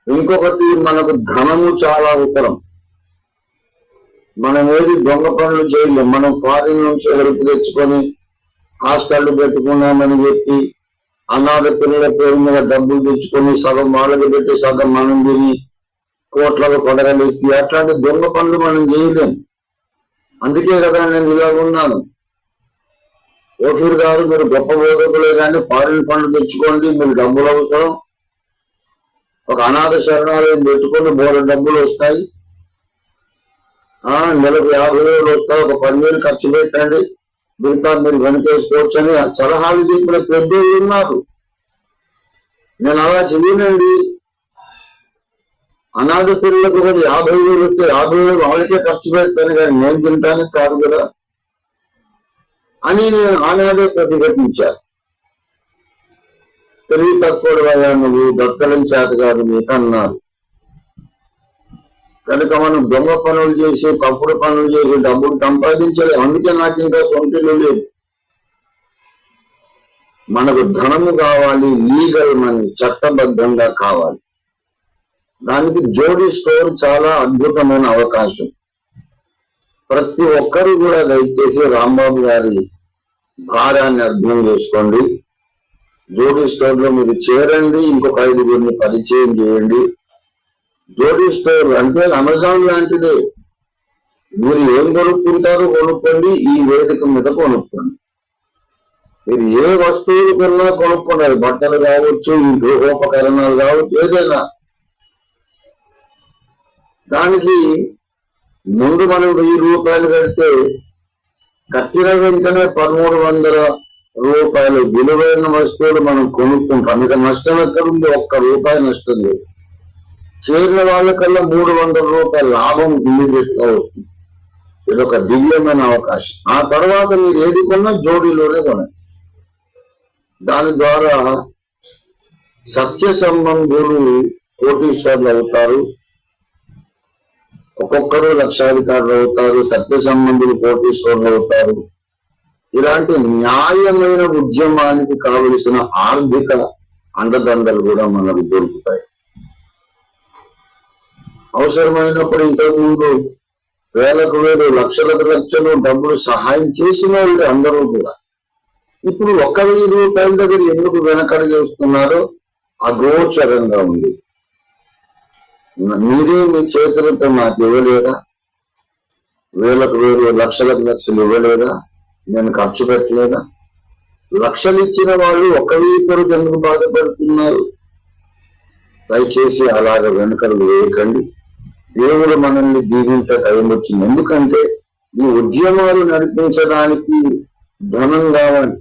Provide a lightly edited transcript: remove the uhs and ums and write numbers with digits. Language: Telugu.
ఇంకొకటి, మనకు ధనము చాలా అవసరం. మనం ఏది దొంగ పనులు చేయలేం. మనం ఫారిన్ నుంచి హెల్ప్ తెచ్చుకొని హాస్టల్ పెట్టుకున్నామని చెప్పి అనాథ పిల్లల పేరు మీద డబ్బులు తెచ్చుకొని సగం వాళ్ళకి పెట్టి సగం మనం తిని కోట్లకు కొడగలిసి అట్లాంటి దొంగ పనులు మనం చేయలేం. అందుకే కదా నేను ఇలా ఉన్నాను. ఓఫీర్ గారు, మీరు గొప్ప బోధకులే కానీ ఫారిన్ ఫండ్ తెచ్చుకోండి, మీకు డబ్బులు అవసరం. ఒక అనాథ శరణాలయం పెట్టుకొని బోర్డు డబ్బులు వస్తాయి. నెలకు 50,000 వస్తాయి. ఒక 10,000 ఖర్చు పెట్టండి, మిగతా మీరు వెనకేసుకోవచ్చు అని సలహాలు చెప్పిన పెద్దలు ఉన్నారు. నేను అలా చెయ్యనండి. అనాథ పిల్లలకు కూడా 50,000 వస్తే 50,000 వాళ్ళకే ఖర్చు పెడతాను, కానీ నేను తింటానికి కాదు కదా అని నేను ఆనాడే ప్రతిఘటించాను. తెలివి తక్కువ నువ్వు, దక్కడం చేత కాదు మీకు అన్నారు. కనుక మనం దొంగ పనులు చేసి తప్పుడు పనులు చేసి డబ్బులు సంపాదించాలి. అందుకే నాకు ఇంకా సొంతలు లేదు. మనకు ధనము కావాలి, లీగల్ మనీ, చట్టబద్ధంగా కావాలి. దానికి జోడీ స్టోర్ చాలా అద్భుతమైన అవకాశం. ప్రతి ఒక్కరు కూడా దయచేసి రాంబాబు గారి భారాన్ని అర్థం చేసుకోండి. జోడీ స్టోర్ లో మీరు చేరండి, ఇంకొక 5 పరిచయం చేయండి. జోడీ స్టోర్ అంటే అమెజాన్ లాంటిదే. మీరు ఏం కొనుక్కుంటారో కొనుక్కోండి, ఈ వేదిక మీద కొనుక్కోండి. మీరు ఏ వస్తువులు కొన్నా కొనుక్కున్నారు, బట్టలు కావచ్చు, గృహోపకరణాలు కావచ్చు, ఏదైనా. దానికి ముందు మనం 1000 రూపాయలు కడితే కట్టిన వెంటనే 1,300 రూపాయలు విలువైన వస్తువులు మనం కొనుక్కుంటాం. ఇక నష్టం ఎక్కడుంది? ₹1 నష్టం లేదు. చేరిన వాళ్ళకల్లా 300 రూపాయల లాభం ఇమీడియట్ గా వస్తుంది. ఇదొక దివ్యమైన అవకాశం. ఆ తర్వాత మీరు ఏది కొన్నా జోడీలోనే కొనండి. దాని ద్వారా సత్య సంబంధులు కోటీశ్వర్లు అవుతారు. ఒక్కొక్కరు లక్షాధికారులు అవుతారు. సత్య సంబంధులు కోటీశ్వర్లు అవుతారు. ఇలాంటి న్యాయమైన ఉద్యమానికి కావలసిన ఆర్థిక అండదండలు కూడా మనకు దొరుకుతాయి. అవసరమైనప్పుడు ఇంతకుముందు వేలకు వేలు, లక్షలకు లక్షలు డబ్బులు సహాయం చేసిన వాళ్ళు అందరూ కూడా ఇప్పుడు 1,000 రూపాయల దగ్గర ఎందుకు వెనకడిగేస్తున్నారో అగోచరంగా ఉంది. మీరే మీ చేతులతో నాకు ఇవ్వలేదా? వేలకు వేలు, లక్షలకు లక్షలు ఇవ్వలేదా? నేను ఖర్చు పెట్టలేదా? లక్షలు ఇచ్చిన వాళ్ళు 1,000 కొరకు ఎందుకు బాధపడుతున్నారు? దయచేసి అలాగ వెనుకలు వేయకండి. దేవుడు మనల్ని దీవించే టైం వచ్చింది. ఎందుకంటే ఈ ఉద్యమాలు నడిపించడానికి ధనం కావాలి.